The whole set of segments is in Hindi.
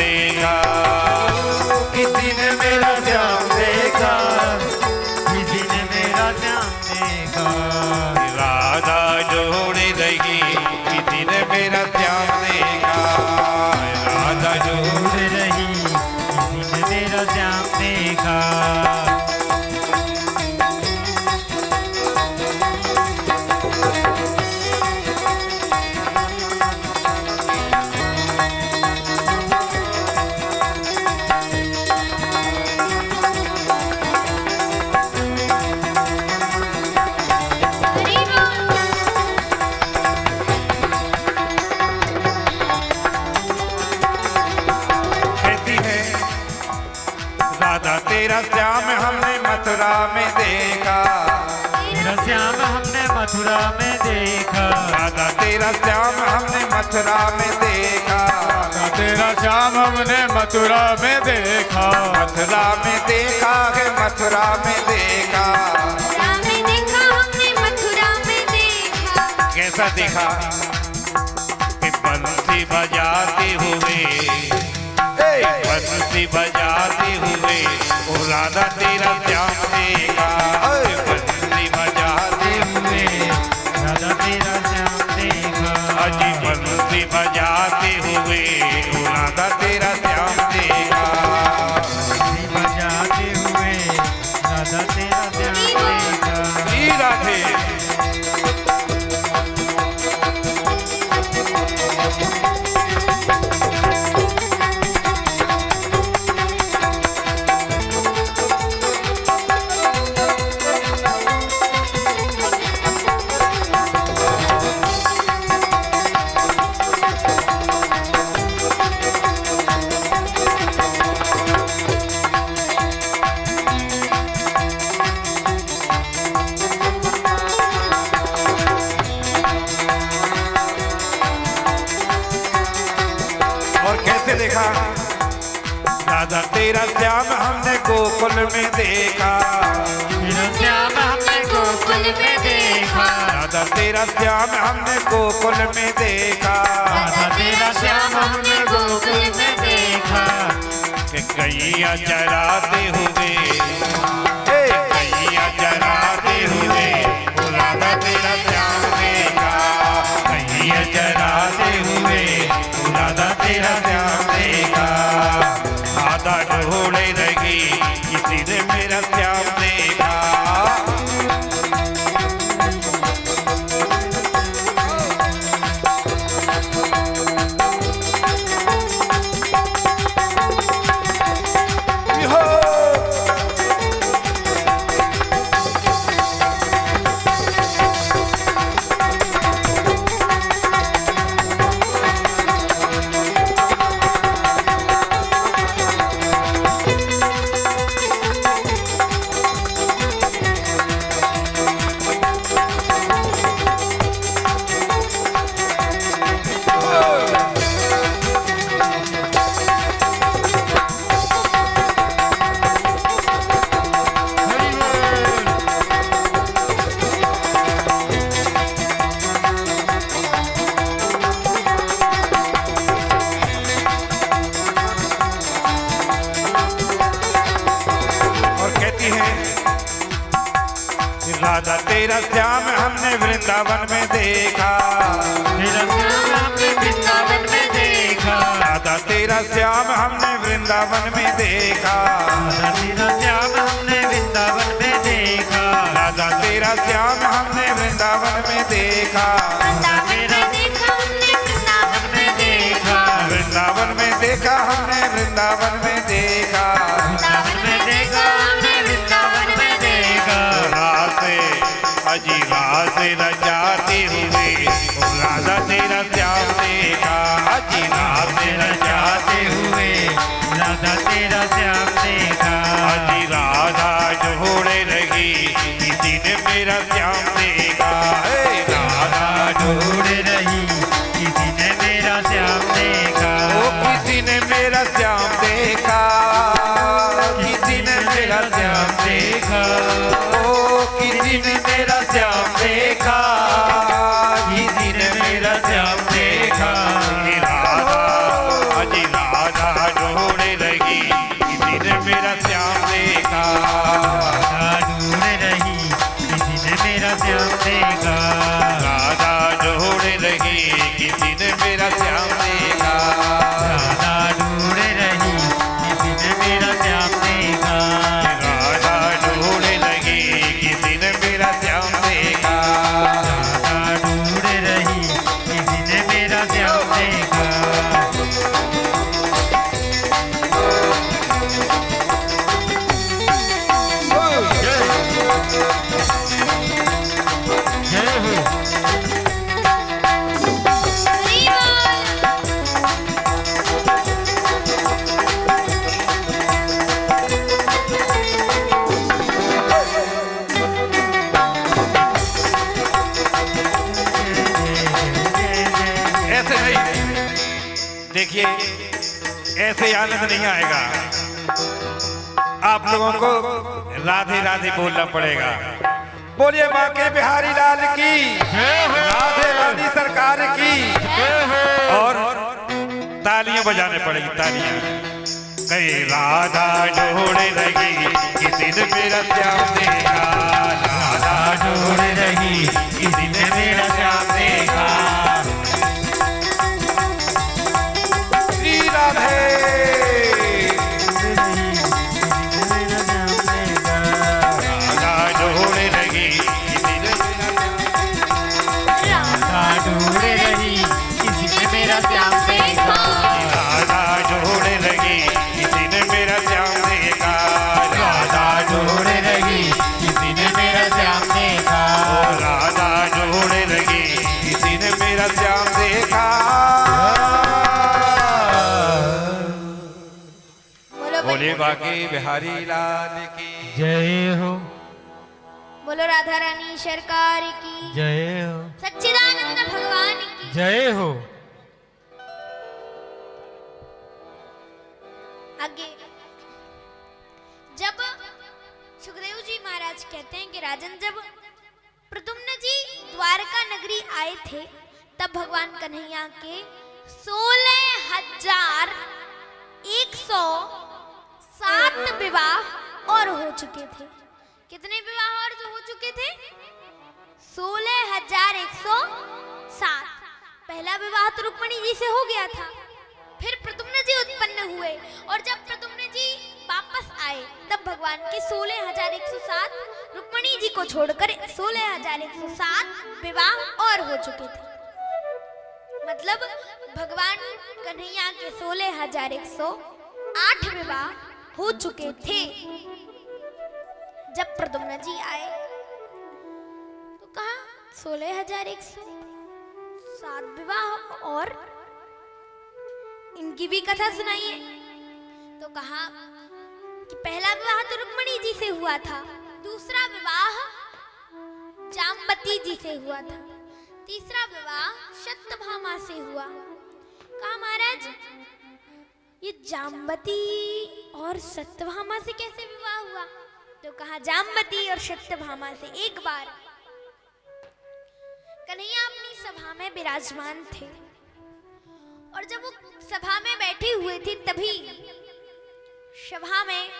देखा, किसी ने मेरा श्याम देखा, किसी ने मेरा श्याम देखा। राधा जोड़े रही, किसी ने मेरा श्याम देखा, राधा जोड़े रही, किसी ने मेरा श्याम देखा। तेरा श्याम हमने मथुरा में देखा, तेरा श्याम हमने मथुरा में देखा। राधा तेरा श्याम हमने मथुरा में देखा, तेरा श्याम हमने मथुरा में देखा। मथुरा में देखा है, मथुरा में देखा, हमने मथुरा में देखा। कैसा देखा कि बंसी बजाते हुए, बंसी बजाते हुए ओ राधा तेरा श्याम देखा, बंसी बजाते हुए राधा तेरा श्याम देखा। अजी बंसी बजाते हुए ओ राधा तेरा श्याम देखा, बजाते हुए राधा तेरा श्याम देखा। श्री राधे। देखा राधा तेरा श्याम हमने गोकुल में देखा, तेरा श्याम हमने गोकुल में देखा। राधा तेरा श्याम हमने गोकुल में देखा, राधा तेरा श्याम हमने गोकुल में देखा। कि गैया चराते हुए, गैया चराते हुए वो राधा तेरा श्याम देखा, गैया चराते हुए वो राधा तेरा श्याम देखा, राधा ढोले रही, किसी ने मेरा श्याम देखा। राधा तेरा श्याम हमने वृंदावन में देखा, तेरा श्याम हमने वृंदावन में देखा। राधा तेरा श्याम हमने वृंदावन में देखा, राधा तेरा श्याम हमने वृंदावन में देखा। राधा तेरा श्याम हमने वृंदावन में देखा, वृंदावन में देखा हमने वृंदावन में देखा, अजी राधे रचाते हुए राधा तेरा श्याम देखा, अजी राधे रचाते हुए राधा तेरा श्याम देखा। अजी राधा जोड़े रही, किसी ने मेरा श्याम देखा, राधा जोड़े रही, किसी ने मेरा श्याम देखा। ओ किसी ने मेरा श्याम देखा, किसी ने मेरा श्याम देखा, ओ किसी ने मेरा श्याम देखा, किसी ने मेरा श्याम देखा। राधा अजी राधा ढूंढ रही किसी ने मेरा श्याम देखा। राधा ढूंढ रही किसी ने मेरा श्याम देखा। राधा ढूंढ रही किसी ने मेरा श्याम देखा। राधा ढूंढ रही किसी ने मेरा श्याम देखा। राधा ढूंढ रही किसी ने मेरा श्याम देखा। राधा ढूंढ रही किसी ने मेरा श्याम देखा। जय हो। हरि बोल। ऐसे नहीं, देखिए ऐसे आनंद नहीं आएगा। आप लोगों को राधे राधे बोलना पड़ेगा। बोलिए माँ के बिहारी लाल की, राधे राधे सरकार की, और तालियां बजाने पड़ेगी, तालियां। कहीं राधा ढूंढ रही किसी ने मेरा श्याम देखा। राधा ढूंढ रही किसी ने मेरा श्याम देखा। श्री राधे। राधा ढूंढ रही किसी ने मेरा राधा ढूंढ रही किसी ने मेरा श्याम देखा। राधा ढूंढ रही किसी ने मेरा श्याम देखा। राधा ढूंढ रही किसी ने मेरा श्याम देखा। राधा ढूंढ रही किसी ने मेरा श्याम देखा। बोलिए बाकी बिहारी लाल की। जय हो। बोलो राधा रानी सरकार की, जय हो। सच्चिदानंद भगवान की। जय हो। आगे जब सुखदेव जी महाराज कहते हैं कि राजन, जब प्रद्युम्न जी द्वारका नगरी आए थे तब भगवान कन्हैया के 16,107 विवाह और हो चुके थे। कितने विवाह और जो हो चुके थे? 16,107। पहला विवाह तो रुक्मिणी जी से हो गया था, फिर प्रद्युम्न जी उत्पन्न हुए, और जब प्रद्युम्न जी वापस आए तब भगवान के 16,107 रुक्मिणी जी को छोड़कर 16,107 विवाह और हो चुके थे। मतलब भगवान कन्हैया के 16,108 विवाह हो चुके थे। जब प्रद्युम्न जी आए तो कहा 16,107 विवाह और इनकी भी कथा सुनाइए। तो कहा कि पहला विवाह तो रुक्मिणी जी से हुआ था, दूसरा विवाह जाम्बती जी से हुआ था, तीसरा विवाह सत्यभामा से हुआ। कहा महाराज ये जाम्बती और सत्यभामा से कैसे विवाह हुआ? तो कहा जाम्बती और सत्यभामा से एक बार कन्हैया अपनी सभा में विराजमान थे, और जब वो सभा में बैठे हुए थे तभी सभा में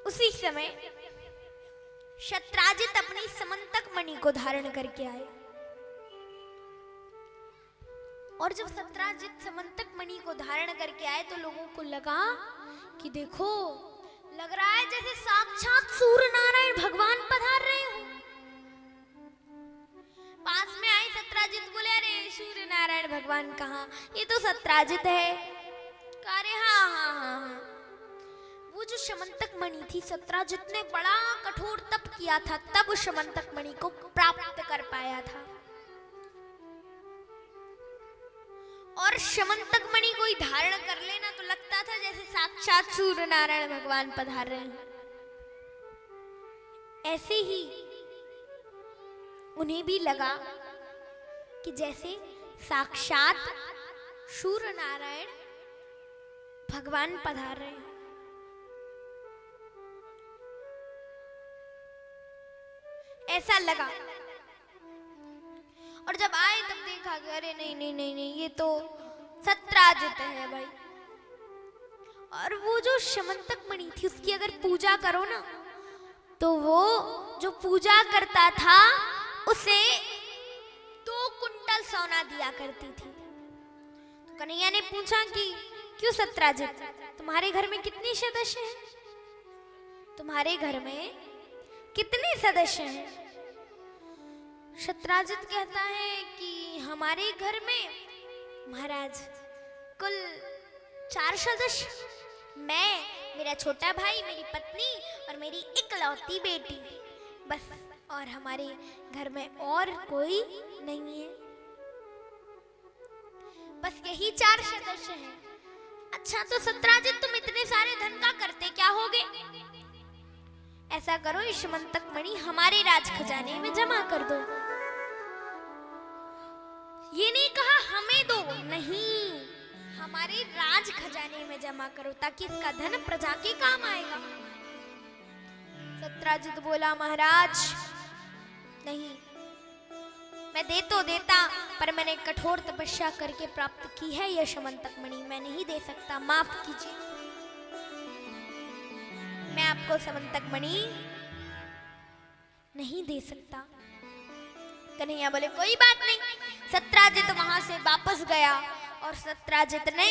उसी समय शत्राजित अपनी समंतक मणि को धारण करके आए, और जब शत्राजित समंतक मणि को धारण करके आए तो लोगों को लगा कि देखो, लग रहा है जैसे साक्षात सूर्य नारायण भगवान पधार रहे हो। पास में आए शत्राजित, बोले अरे सूर्य नारायण भगवान कहाँ? ये तो शत्राजित है। अरे हाँ हाँ हाँ हाँ, वो जो समंतक मणि थी, शत्राजित ने बड़ा कठोर तप किया था, तब उस समंतक मणि को प्राप्त कर पाया था। और समंतक मणि कोई धारण कर लेना तो लगता था जैसे साक्षात सूर्य नारायण भगवान पधार रहे हैं। ऐसे ही उन्हें भी लगा कि जैसे साक्षात सूर्य नारायण भगवान पधार रहे हैं। ऐसा लगा, और जब आए तब देखा कि अरे नहीं नहीं नहीं नहीं, ये तो सत्राजित है भाई। और वो जो शमंतक मणि थी उसकी अगर पूजा करो ना तो वो जो पूजा करता था उसे 2 कुंटल सोना दिया करती थी। तो कन्हैया ने पूछा कि क्यों सत्राजित, तुम्हारे घर में कितने सदस्य हैं? तुम्हारे घर में कितने सदस्य हैं? सत्राजित कहता है कि हमारे घर में महाराज कुल 4 सदस्य, मैं, मेरा छोटा भाई, मेरी पत्नी और मेरी इकलौती बेटी, बस। और हमारे घर में और कोई नहीं है, बस यही 4 सदस्य हैं। अच्छा तो सत्राजित, तुम इतने सारे धन का करते क्या होगे? ऐसा करो, इस शमंतक मणि हमारे राज खजाने में जमा कर दो। ये नहीं कहा हमें दो, नहीं, हमारे राज खजाने में जमा करो ताकि इसका धन प्रजा के काम आएगा। सत्राजित बोला, महाराज नहीं, मैं दे तो देता, पर मैंने कठोर तपस्या करके प्राप्त की है यह शमंतक मणि, मैं नहीं दे सकता, माफ कीजिए, मैं आपको शमंतक मणि नहीं दे सकता। कन्हैया बोले, कोई बात नहीं। सत्राजित वहां से वापस गया और सत्राजित ने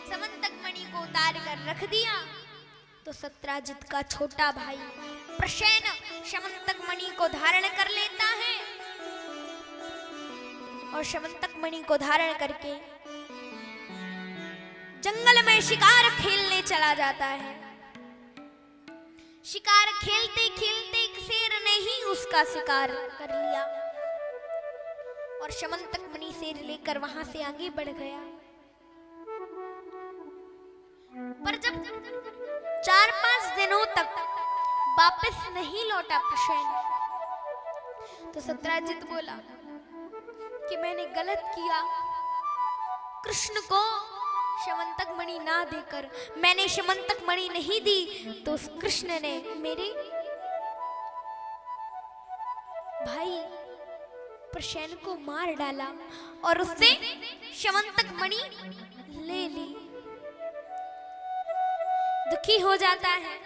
शमंतक मणि को उतार कर रख दिया। तो सत्राजित का छोटा भाई प्रसेन शमंतक मणि को धारण कर लेता है और शमंतक मणि को धारण करके जंगल में शिकार खेलने चला जाता है। शिकार खेलते खेलते एक शेर ने ही उसका शिकार कर लिया और शमंतक मणि शेर लेकर वहां से आगे बढ़ गया। पर जब 4-5 दिनों तक वापस नहीं लौटा प्रसेन, तो सत्राजित बोला कि मैंने गलत किया, कृष्ण को शमंतक मणि ना देकर मैंने शमंतक मणि नहीं दी, तो कृष्ण ने मेरे भाई प्रसेन को मार डाला और उससे शमंतक मणि ले ली। दुखी हो जाता है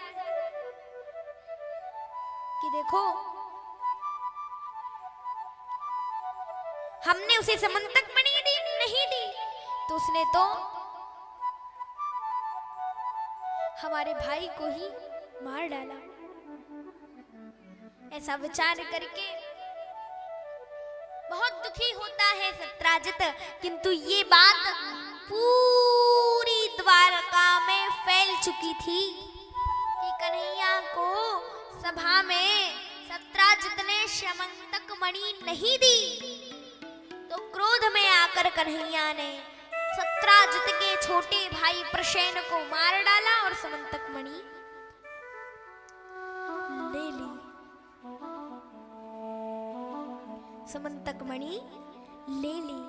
कि देखो, हमने उसे शमंतक मणि दी नहीं दी, तो उसने तो हमारे भाई को ही मार डाला। ऐसा विचार करके बहुत दुखी होता है सत्राजित, किंतु ये बात पूरी द्वारका में फैल चुकी थी कि कन्हैया को सभा में सत्राजित ने शमंतक मणि नहीं दी। तो क्रोध में आकर कन्हैया ने सत्राजित के छोटे भाई प्रसेन को मार डाला और शमंतक मणि ले ली। शमंतक मणि ले ली।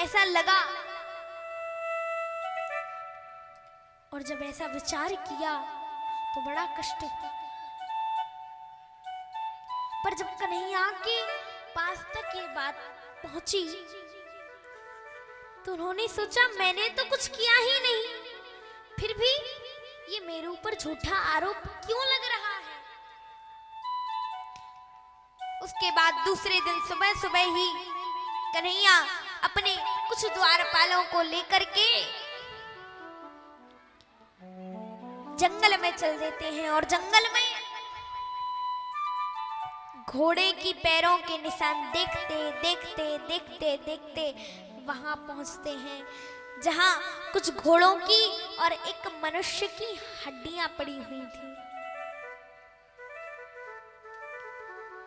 ऐसा लगा, और जब ऐसा विचार किया तो बड़ा कष्ट हुआ। पर जब कन्हैया के पास तक ये बात पहुंची तो उन्होंने सोचा मैंने तो कुछ किया ही नहीं, फिर भी ये मेरे ऊपर झूठा आरोप क्यों लग रहा है। उसके बाद दूसरे दिन सुबह सुबह ही कन्हैया अपने कुछ द्वारपालों को लेकर के जंगल में चल देते हैं और जंगल में घोड़े की पैरों के निशान देखते देखते देखते देखते वहां पहुंचते हैं जहां कुछ घोड़ों की और एक मनुष्य की हड्डियां पड़ी हुई थी।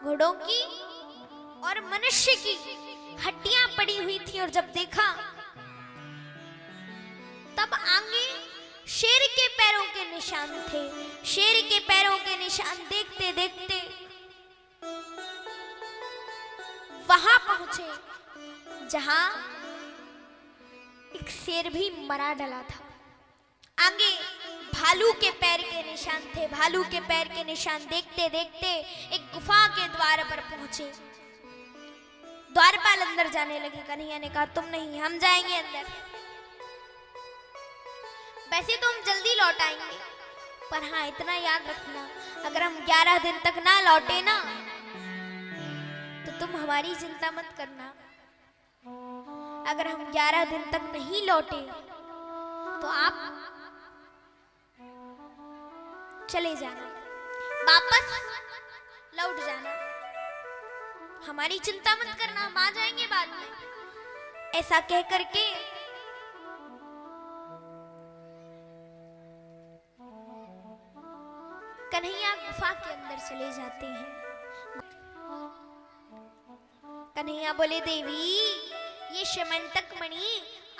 घोड़ों की और मनुष्य की हड्डियां पड़ी हुई थी और जब देखा तब आगे शेर के पैरों के निशान थे। शेर के पैरों के निशान देखते देखते वहां पहुंचे जहां एक शेर भी मरा डला था। आगे भालू के पैर के निशान थे। भालू के पैर के निशान देखते देखते एक गुफा के द्वार पर पहुंचे। द्वारपाल अंदर जाने लगे। कन्हैया ने कहा तुम नहीं, हम जाएंगे अंदर। वैसे तो हम जल्दी लौट आएंगे, पर हाँ इतना याद रखना, अगर हम 11 दिन तक ना लौटे ना तो तुम हमारी चिंता मत करना। अगर हम 11 दिन तक नहीं लौटे तो आप चले जाना, वापस लौट जाना, हमारी चिंता मत करना, हम आ जाएंगे बाद में। ऐसा कह करके कन्हैया गुफा के अंदर चले जाते हैं। कन्हैया बोले देवी ये शमंतक मणि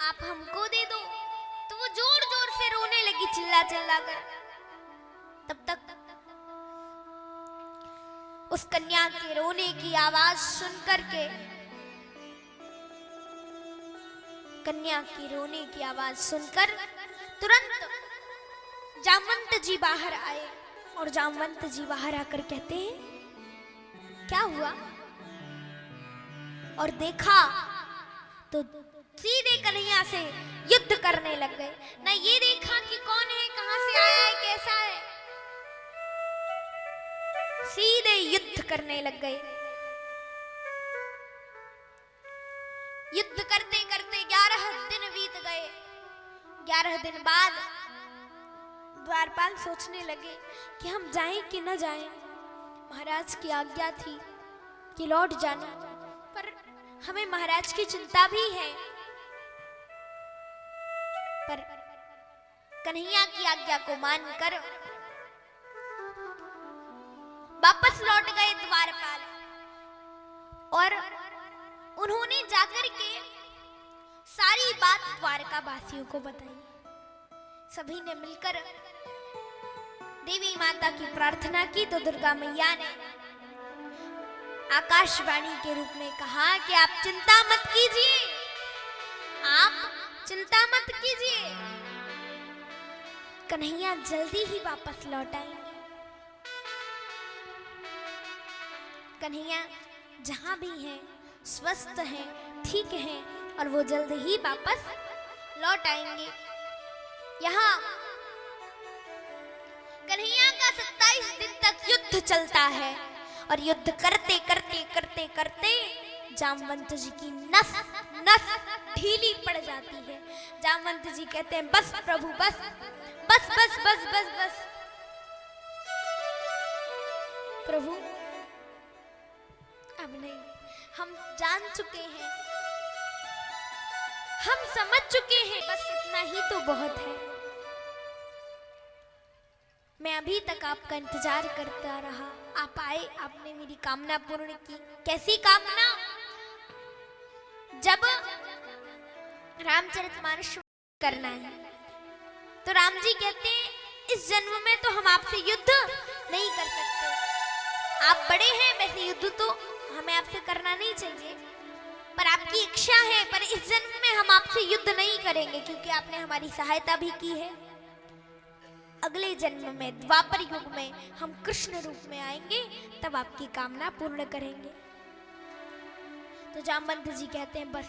आप हमको दे दो। तो वो जोर जोर से रोने लगी, चिल्ला चिल्ला कर। तब तक उस कन्या के रोने की आवाज सुन करके, कन्या की रोने की आवाज सुनकर तुरंत जामवंत जी बाहर आए। और जामवंत जी बाहर आकर कहते हैं क्या हुआ? और देखा तो सीधे कन्हैया से युद्ध करने लग गए। ना ये देखा कि कौन है, कहां से आया है, कैसा है, सीधे युद्ध करने लग गए। युद्ध करते करते 11 दिन बीत गए। 11 दिन बाद द्वारपाल सोचने लगे कि हम जाएं कि न जाएं। महाराज की आज्ञा थी कि लौट जाना, पर हमें महाराज की चिंता भी है। पर कन्हैया की आज्ञा को मानकर वापस लौट गए द्वारपाल। और उन्होंने जाकर के सारी बात द्वारका वासियों को बताई। सभी ने मिलकर देवी माता की प्रार्थना की तो दुर्गा मैया ने आकाशवाणी के रूप में कहा कि आप चिंता मत कीजिए, आप चिंता मत कीजिए, कन्हैया जल्दी ही वापस लौट आएंगे। कन्हैया जहां भी हैं स्वस्थ हैं, ठीक हैं और वो जल्द ही वापस लौट आएंगे। यहाँ कन्हैया का 27 दिन तक युद्ध चलता है और युद्ध करते करते करते करते जामवंत जी की नस नस ढीली पड़ जाती है। जामवंत जी कहते हैं बस प्रभु बस बस बस बस बस बस प्रभु अब नहीं, हम जान चुके हैं, हम समझ चुके हैं, बस इतना ही तो बहुत है। मैं अभी तक आपका इंतजार करता रहा, आप आए, आपने मेरी कामना पूर्ण की। कैसी कामना? जब रामचरितमानस करना है तो राम जी कहते हैं इस जन्म में तो हम आपसे युद्ध नहीं कर सकते, आप बड़े हैं, वैसे युद्ध तो हमें आपसे करना नहीं चाहिए, पर आपकी इच्छा है, पर इस जन्म में हम आपसे युद्ध नहीं करेंगे क्योंकि आपने हमारी सहायता भी की है। अगले जन्म में द्वापर युग में हम कृष्ण रूप में आएंगे, तब आपकी कामना पूर्ण करेंगे। तो जामवंत जी कहते हैं बस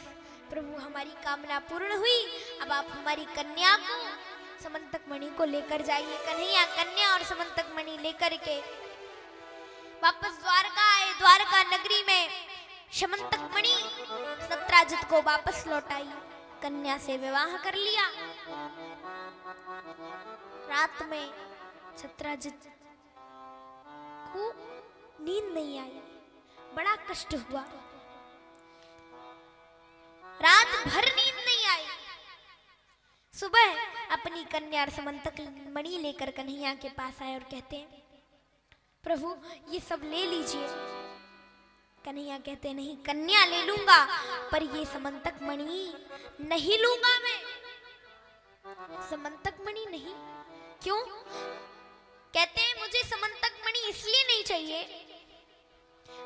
प्रभु हमारी कामना पूर्ण हुई, अब आप हमारी कन्या को समंतक मणि को लेकर जाइए। कन्हैया कन्या और समंतक मणि लेकर के वापस द्वारका आए। द्वारका नगरी में समंतक मणि सत्राजित को वापस लौटाई, कन्या से विवाह कर लिया। रात में सत्राजित को नींद नहीं आई, बड़ा कष्ट हुआ, रात भर नींद नहीं आई। सुबह अपनी कन्या और समंतक मणि लेकर कन्हैया के पास आए और कहते हैं प्रभु ये सब ले लीजिए। कन्हैया कहते नहीं, कन्या ले लूंगा पर ये समंतक मणि नहीं लूंगा मैं। समंतक मणि नहीं? क्यों? कहते हैं मुझे समंतक मणि इसलिए नहीं चाहिए,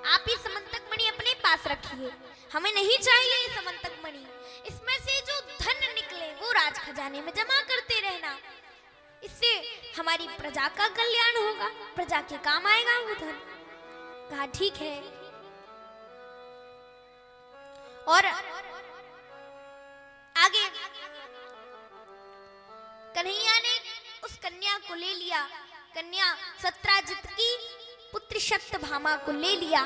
आप ये समंतक मणि अपने पास रखिए, हमें नहीं चाहिए ये समंतक मणि। इसमें से जो धन निकले वो राज खजाने में जमा करते रहना। इससे हमारी प्रजा का कल्याण होगा, प्रजा के काम आएगा वो धन। कहा ठीक है। और आगे कन्हैया ने उस कन्या को ले लिया, कन्या सत्राजित की पुत्री सत्यभामा को ले लिया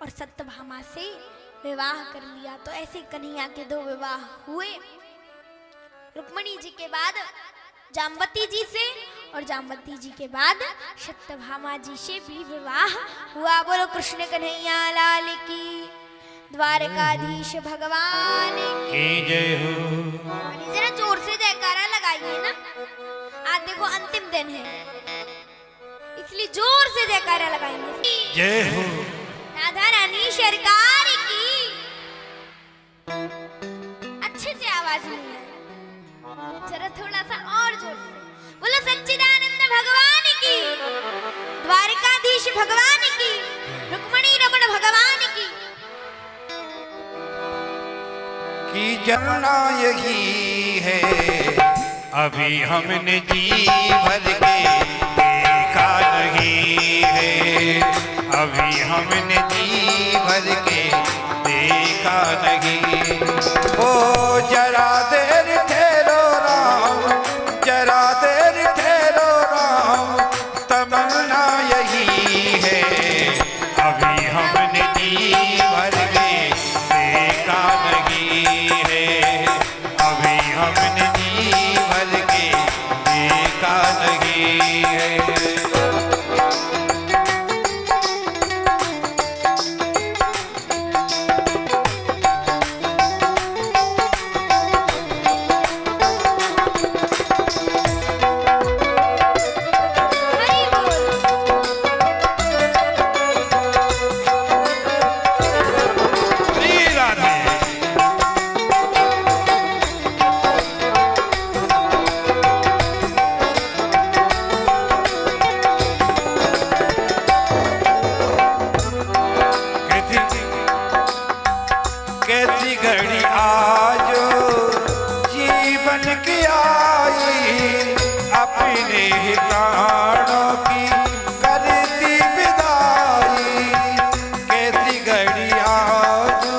और सत्यभामा से विवाह कर लिया। तो ऐसे कन्हैया के 2 विवाह हुए, रुक्मिणी जी के बाद जाम्बती जी से और जाम्बती जी के बाद सत्यभामा जी से भी विवाह हुआ। बोलो कृष्ण कन्हैया लाल की, द्वारकाधीश भगवान की जय हो। अरे जरा जोर से जयकारा लगाइए ना, आज देखो अंतिम दिन है इसलिए जोर से जयकारा लगाएंगे। जय हो। राधा रानी सरकार की। अच्छे से आवाज नहीं है, जरा थोड़ा सा और जोर से बोलो। सच्चिदानंद भगवान की, द्वारकाधीश भगवान की, रुक्मिणी रमण भगवान की जमुना यही है, अभी हमने जी भर के देखा नहीं है, अभी हमने जी भर के देखा नहीं। ओ जरा देर ठहरो राम, जरा देर ठहरो राम, तमन्ना यही है, अभी हमने जी भर के देखा नहीं है, अभी हमने जी भर के देखा नहीं है। हरि बोल। श्री राधे। कैसी घड़ी आजो जीवन की आई, अपने ही प्राणों की करती विदाई। कैसी घड़ी आजो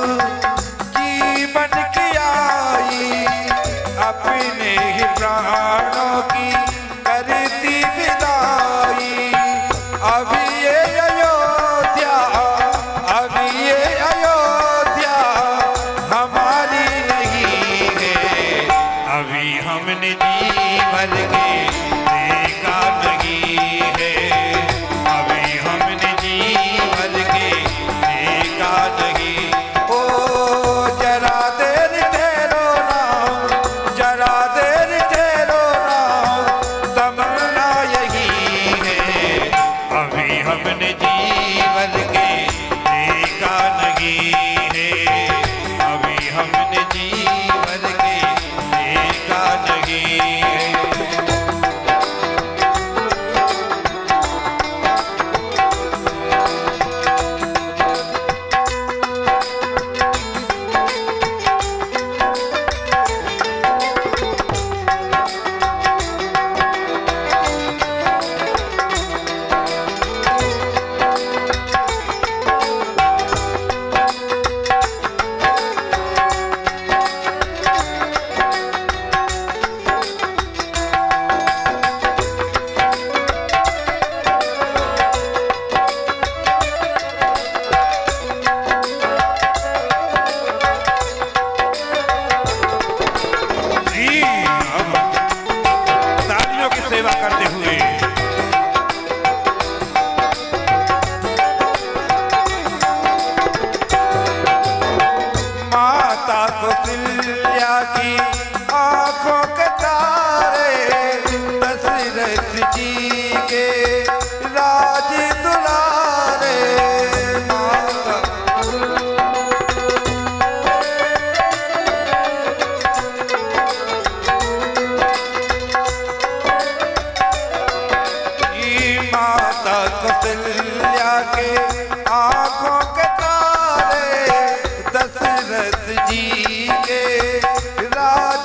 जीवन की आई, अपने ही प्राणों की करती विदाई। अभी ये अयोध्या, अभी ये अयोध्या हमारी नहीं है, अभी हमने जी भर के देखा नहीं है, अभी हमने जी भर के देखा नहीं। ओ जरा देर ठहरो राम, जरा देर ठहरो राम, तमन्ना यही है, अभी हमने जी भर के देखा नहीं है, अभी हमने जी भर के देखा नहीं है। जी, अब तालियों की सेवा करते हुए माता कौशल्या की आंखों के तारे, दशरथ जी के राज दुलारे। माता माता कौशल्या के आंखों के तारे, दशरथ जी के राज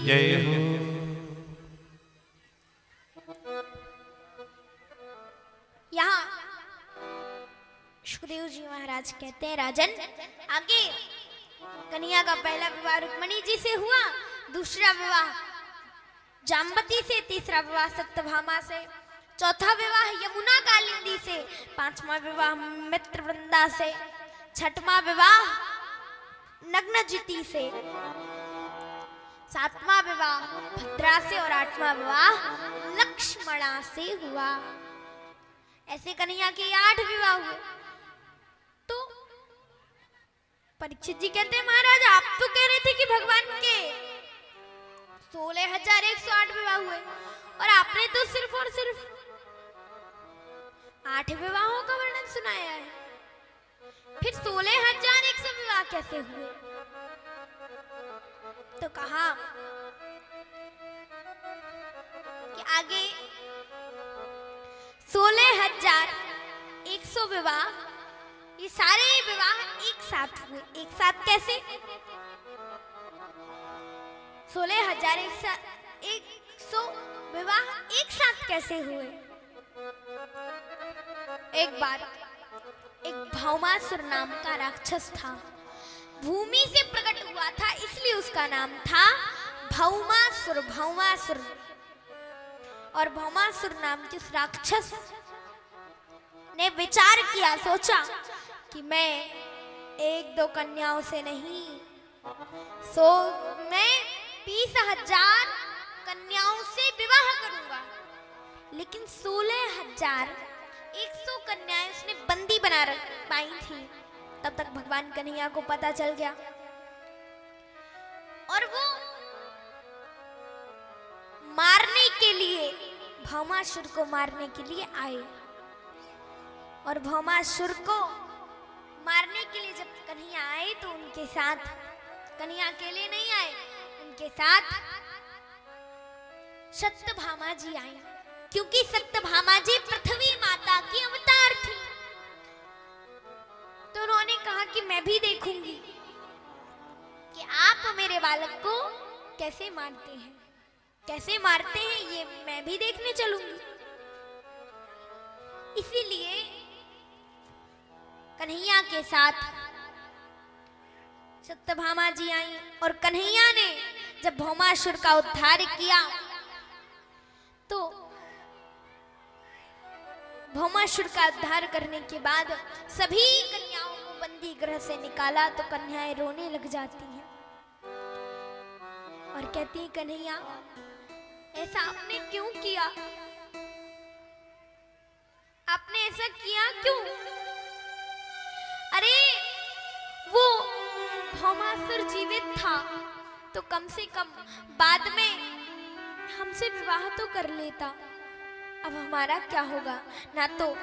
जय हो। यहाँ सुखदेव जी महाराज कहते हैं, राजन आगे कन्हैया का पहला विवाह रुक्मिणी जी से हुआ, दूसरा विवाह जाम्बती से, तीसरा विवाह सत्यभामा से, चौथा विवाह यमुना कालिंदी से, पांचवा विवाह मित्रवृंदा से, छठवां विवाह नग्नजिति से, सातवां विवाह भद्रा से और आठवां विवाह लक्ष्मणा से हुआ। ऐसे कन्हैया के 8 विवाह हुए। तो परीक्षित जी कहते हैं, महाराज आप तो कह रहे थे कि भगवान के 16,108 विवाह हुए और आपने तो सिर्फ और सिर्फ 8 विवाहों का वर्णन सुनाया है, फिर 16,100 विवाह कैसे हुए? तो कहा कि आगे 16,100 विवाह, ये सारे विवाह एक साथ हुए। एक साथ कैसे? 16,100 विवाह एक साथ कैसे हुए? एक बार एक भौमासुर नाम का राक्षस था, भूमि से प्रकट हुआ था, इसलिए उसका नाम था भौमासुर। भौमासुर और भौमासुर नाम के उस राक्षस ने विचार किया, सोचा कि मैं 1-2 कन्याओं से नहीं, मैं 20,000 कन्याओं से विवाह करूंगा। लेकिन 16,100 कन्याएं उसने बंदी बना पाई थी। तब तक भगवान कन्हैया को पता चल गया और वो मारने के लिए, भौमासुर को मारने के लिए आए। और भौमासुर को मारने के लिए जब कन्हैया आए तो उनके साथ, कन्हैया अकेले नहीं आए, उनके साथ सत्यभामा जी आई, क्योंकि सत्यभामा जी पृथ्वी माता की अवतार थी। तो उन्होंने कहा कि मैं भी देखूंगी कि आप मेरे बालक को कैसे मारते हैं, कैसे मारते हैं, ये मैं भी देखने चलूंगी। इसीलिए कन्हैया के साथ सत्यभामा जी आई और कन्हैया ने जब भौमासुर का उद्धार किया तो भौमासुर का उद्धार करने के बाद सभी कन्याओं को बंदी गृह से निकाला तो कन्याएं रोने लग जाती हैं और कहती हैं, कन्हैया ऐसा आपने क्यों किया? आपने ऐसा किया क्यों? अरे वो भौमासुर जीवित था तो कम से कम बाद में हमसे विवाह तो कर लेता। अब हमारा क्या होगा? ना तो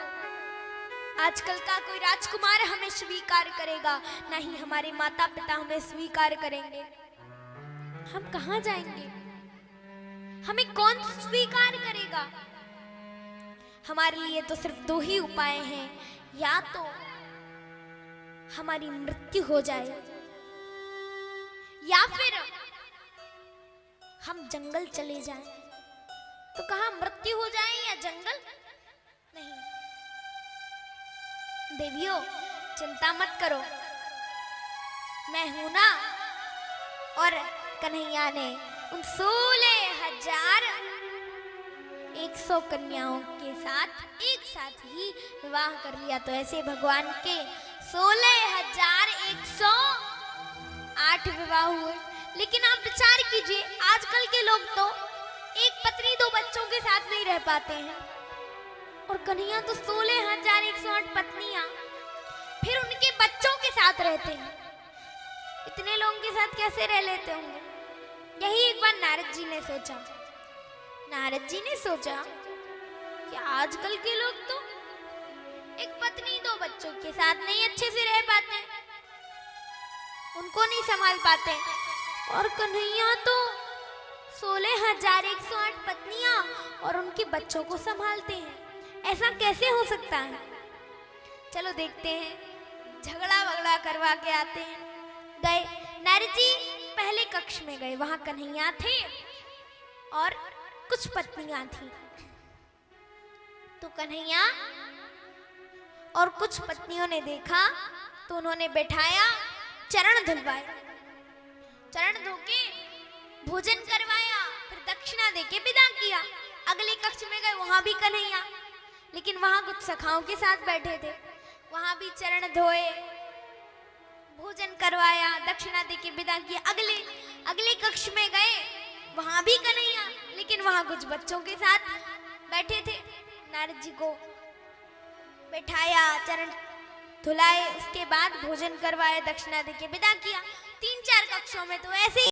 आजकल का कोई राजकुमार हमें स्वीकार करेगा, ना ही हमारे माता पिता हमें स्वीकार करेंगे। हम कहाँ जाएंगे? हमें कौन स्वीकार करेगा? हमारे लिए तो सिर्फ 2 ही उपाय हैं, या तो हमारी मृत्यु हो जाए या फिर हम जंगल चले जाएं। तो कहा मृत्यु हो जाए या जंगल? नहीं देवियों, चिंता मत करो, मैं हूं ना। और कन्हैया ने उन 16,100 कन्याओं के साथ एक साथ ही विवाह कर लिया। तो ऐसे भगवान के 16,108 विवाह हुए। लेकिन आप विचार कीजिए, आजकल के लोग तो एक पत्नी 2 बच्चों के साथ नहीं रह पाते हैं, और कन्हैया तो 16,108 पत्नियां, फिर उनके बच्चों के साथ रहते हैं। इतने लोगों के साथ कैसे रह लेते होंगे? यही एक बार नारद जी ने सोचा। नारद जी ने सोचा कि आजकल के लोग तो एक पत्नी 2 बच्चों के साथ नहीं अच्छे से रह पाते, उनको नहीं संभाल पाते, और कन्हैया तो 16,108 पत्नियां और उनके बच्चों को संभालते हैं। ऐसा कैसे हो सकता है? चलो देखते हैं, झगड़ा वगड़ा करवा के आते हैं। गए नारद जी, पहले कक्ष में गए, वहां कन्हैया थे और कुछ पत्नियां थी। तो कन्हैया और कुछ पत्नियों ने देखा तो उन्होंने बैठाया, चरण धुलवाए, चरण धोके भोजन करवाया, फिर दक्षिणा देके विदा किया। अगले कक्ष में गए, वहां भी कन्हैया, लेकिन वहां कुछ सखाओं के साथ बैठे थे, वहां भी चरण धोए, भोजन करवाया, दक्षिणा देके विदा किया। अगले कक्ष में गए, वहां भी कन्हैया, लेकिन वहां कुछ बच्चों के साथ बैठे थे। नारद जी को बैठाया, चरण धुलाए, उसके बाद भोजन करवाए, दक्षिणा देके विदा किया। 3-4 कक्षों में तो ऐसे